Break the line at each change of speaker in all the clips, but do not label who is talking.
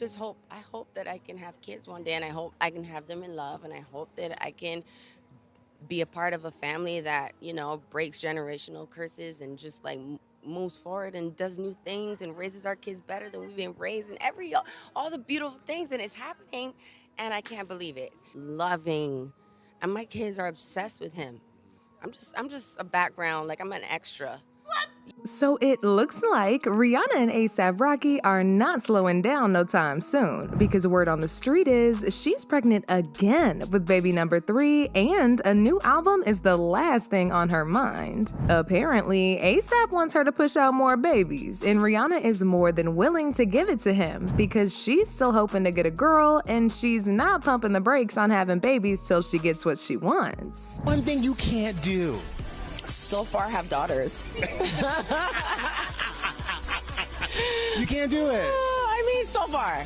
I hope that I can have kids one day, and I hope I can have them in love, and I hope that I can be a part of a family that, breaks generational curses and just like moves forward and does new things and raises our kids better than we've been raised, and all the beautiful things, and it's happening, and I can't believe it. Loving, and my kids are obsessed with him. I'm just a background, like I'm an extra.
So it looks like Rihanna and ASAP Rocky are not slowing down no time soon, because word on the street is she's pregnant again with baby number 3, and a new album is the last thing on her mind. Apparently, ASAP wants her to push out more babies, and Rihanna is more than willing to give it to him because she's still hoping to get a girl, and she's not pumping the brakes on having babies till she gets what she wants.
One thing you can't do.
So far, have daughters.
You can't do it.
I mean, so far.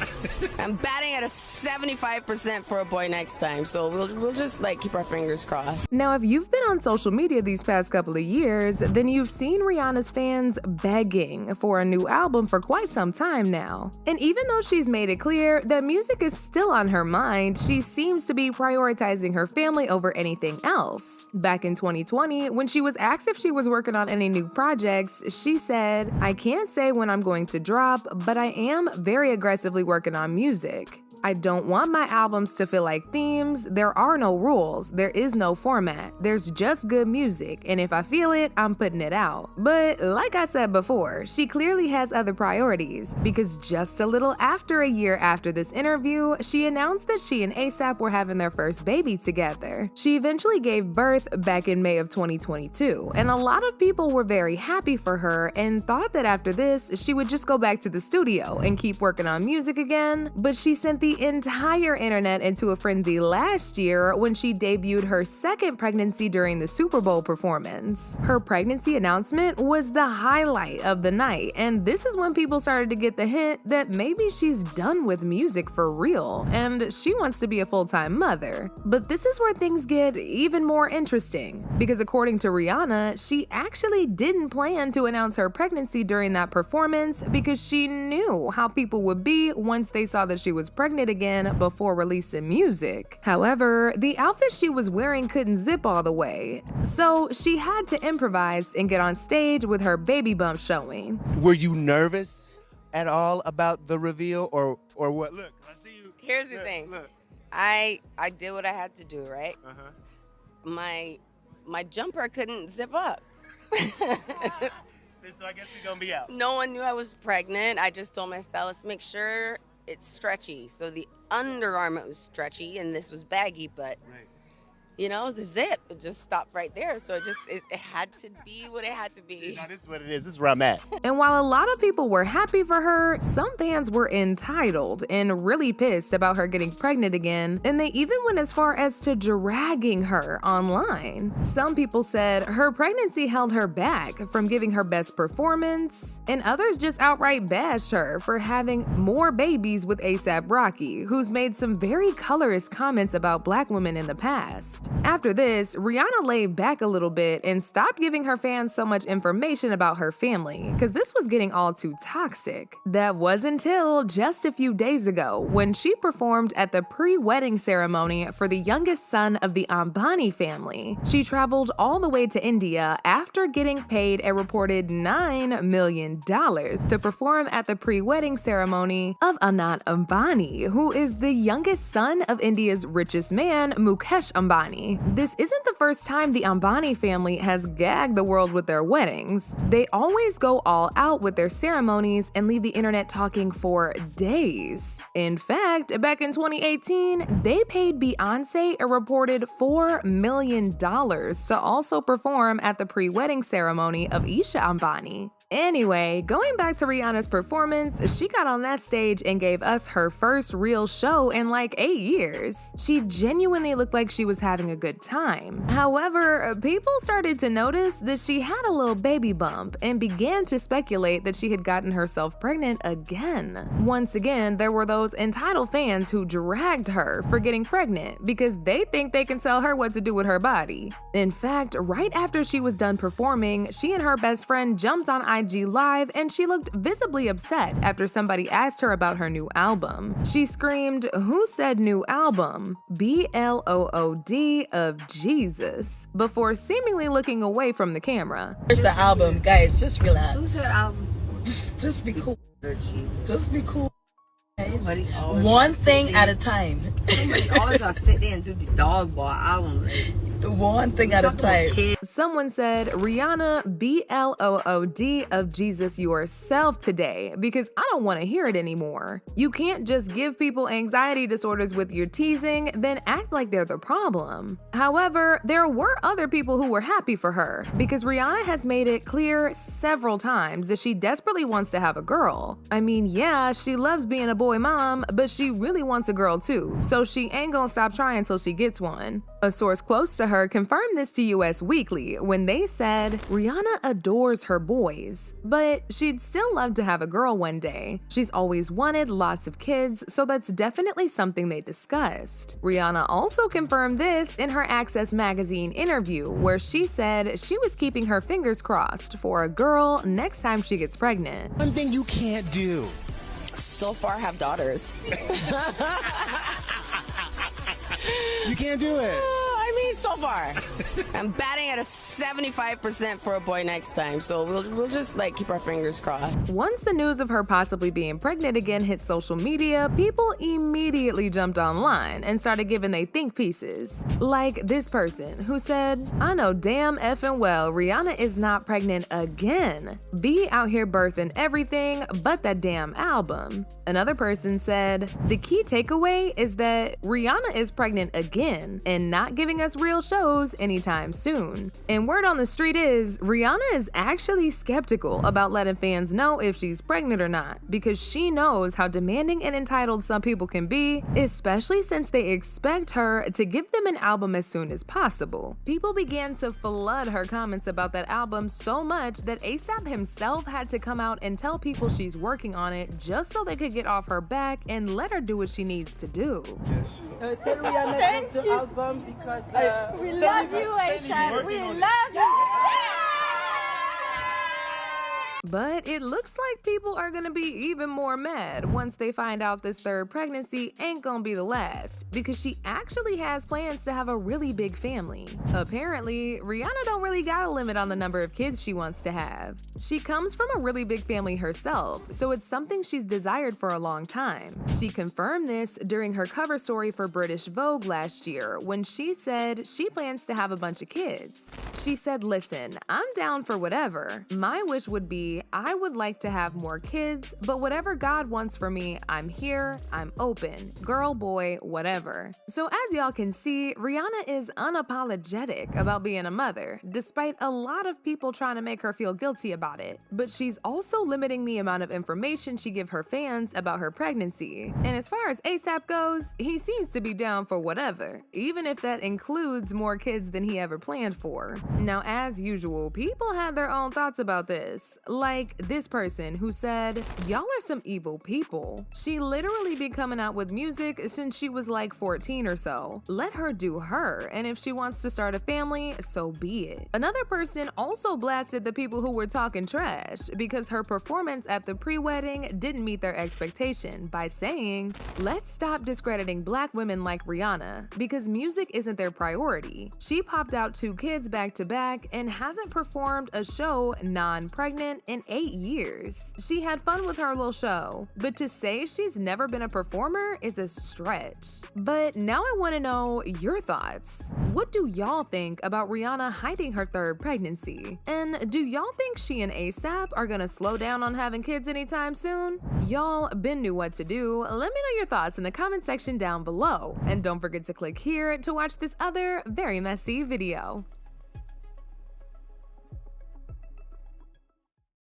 I'm batting at a 75% for a boy next time, so we'll just like keep our fingers crossed.
Now, if you've been on social media these past couple of years, then you've seen Rihanna's fans begging for a new album for quite some time now. And even though she's made it clear that music is still on her mind, she seems to be prioritizing her family over anything else. Back in 2020, when she was asked if she was working on any new projects, she said, "I can't say when I'm going to drop, but I am very aggressively working on music. I don't want my albums to feel like themes. There are no rules. There is no format. There's just good music, and if I feel it, I'm putting it out." But like I said before, she clearly has other priorities, because just a little after a year after this interview, she announced that she and ASAP were having their first baby together. She eventually gave birth back in May of 2022, and a lot of people were very happy for her and thought that after this, she would just go back to the studio and keep working on music again. But she sent the entire internet into a frenzy last year when she debuted her second pregnancy during the Super Bowl performance. Her pregnancy announcement was the highlight of the night, and this is when people started to get the hint that maybe she's done with music for real and she wants to be a full-time mother. But this is where things get even more interesting, because according to Rihanna, she actually didn't plan to announce her pregnancy during that performance because she knew how people would be once they saw that she was pregnant again before releasing music. However, the outfit she was wearing couldn't zip all the way, so she had to improvise and get on stage with her baby bump showing.
Were you nervous at all about the reveal or what? Look, I see you.
Here's the
Look,
thing.
Look.
I did what I had to do, right?
Uh-huh.
My jumper couldn't zip up.
So I guess we're gonna be out.
No one knew I was pregnant. I just told my stylist, make sure it's stretchy. So the undergarment was stretchy and this was baggy, but
Right.
the zip, it just stopped right there. So it had to be what it had to be.
Now this is what it is. This is where I'm at.
And while a lot of people were happy for her, some fans were entitled and really pissed about her getting pregnant again, and they even went as far as to dragging her online. Some people said her pregnancy held her back from giving her best performance, and others just outright bashed her for having more babies with ASAP Rocky, who's made some very colorist comments about Black women in the past. After this, Rihanna laid back a little bit and stopped giving her fans so much information about her family, because this was getting all too toxic. That was until just a few days ago when she performed at the pre-wedding ceremony for the youngest son of the Ambani family. She traveled all the way to India after getting paid a reported $9 million to perform at the pre-wedding ceremony of Anant Ambani, who is the youngest son of India's richest man, Mukesh Ambani. This isn't the first time the Ambani family has gagged the world with their weddings. They always go all out with their ceremonies and leave the internet talking for days. In fact, back in 2018, they paid Beyonce a reported $4 million to also perform at the pre-wedding ceremony of Isha Ambani. Anyway, going back to Rihanna's performance, she got on that stage and gave us her first real show in like 8 years. She genuinely looked like she was having a good time. However, people started to notice that she had a little baby bump and began to speculate that she had gotten herself pregnant again. Once again, there were those entitled fans who dragged her for getting pregnant because they think they can tell her what to do with her body. In fact, right after she was done performing, she and her best friend jumped on IG Live and she looked visibly upset after somebody asked her about her new album. She screamed, "Who said new album? BLOOD of Jesus," before seemingly looking away from the camera.
Here's the album, guys. Just relax.
Who's her album?
Just be cool.
Jesus.
Just be cool.
Somebody always
One
gotta sit
thing
there.
at a time.
Somebody always gotta sit there and do the dog ball album. Like,
One thing at a
talking about
time.
kids.
Someone said, "Rihanna, BLOOD of Jesus yourself today, because I don't want to hear it anymore. You can't just give people anxiety disorders with your teasing, then act like they're the problem." However, there were other people who were happy for her, because Rihanna has made it clear several times that she desperately wants to have a girl. I mean, yeah, she loves being a boy mom, but she really wants a girl too, so she ain't gonna stop trying until she gets one. A source close to her confirmed this to US Weekly when they said, "Rihanna adores her boys, but she'd still love to have a girl one day. She's always wanted lots of kids, so that's definitely something they discussed." Rihanna also confirmed this in her Access magazine interview, where she said she was keeping her fingers crossed for a girl next time she gets pregnant.
One thing you can't do.
So far, have daughters.
You can't do it.
I mean, so far, I'm batting at a 75% for a boy next time. So we'll just like keep our fingers crossed.
Once the news of her possibly being pregnant again hit social media, people immediately jumped online and started giving they think pieces. Like this person who said, "I know damn effing well Rihanna is not pregnant again. Be out here birthing everything but that damn album." Another person said, "The key takeaway is that Rihanna is pregnant again and not giving us real shows anytime soon." And word on the street is, Rihanna is actually skeptical about letting fans know if she's pregnant or not, because she knows how demanding and entitled some people can be, especially since they expect her to give them an album as soon as possible. People began to flood her comments about that album so much that ASAP himself had to come out and tell people she's working on it just so they could get off her back and let her do what she needs to do.
Tell Rihanna of the album because
we love you, ASAP. We love you.
But it looks like people are gonna be even more mad once they find out this third pregnancy ain't gonna be the last, because she actually has plans to have a really big family. Apparently, Rihanna don't really got a limit on the number of kids she wants to have. She comes from a really big family herself, so it's something she's desired for a long time. She confirmed this during her cover story for British Vogue last year when she said she plans to have a bunch of kids. She said, "Listen, I'm down for whatever. My wish would be I would like to have more kids, but whatever God wants for me, I'm here, I'm open, girl, boy, whatever." So as y'all can see, Rihanna is unapologetic about being a mother, despite a lot of people trying to make her feel guilty about it. But she's also limiting the amount of information she gives her fans about her pregnancy. And as far as ASAP goes, he seems to be down for whatever, even if that includes more kids than he ever planned for. Now, as usual, people had their own thoughts about this. Like this person who said, "Y'all are some evil people. She literally been coming out with music since she was like 14 or so. Let her do her, and if she wants to start a family, so be it." Another person also blasted the people who were talking trash because her performance at the pre-wedding didn't meet their expectation by saying, "Let's stop discrediting black women like Rihanna because music isn't their priority. She popped out 2 kids back to back and hasn't performed a show non-pregnant in 8 years. She had fun with her little show, but to say she's never been a performer is a stretch." But now I want to know your thoughts. What do y'all think about Rihanna hiding her third pregnancy? And do y'all think she and ASAP are gonna slow down on having kids anytime soon? Y'all been knew what to do. Let me know your thoughts in the comment section down below. And don't forget to click here to watch this other very messy video.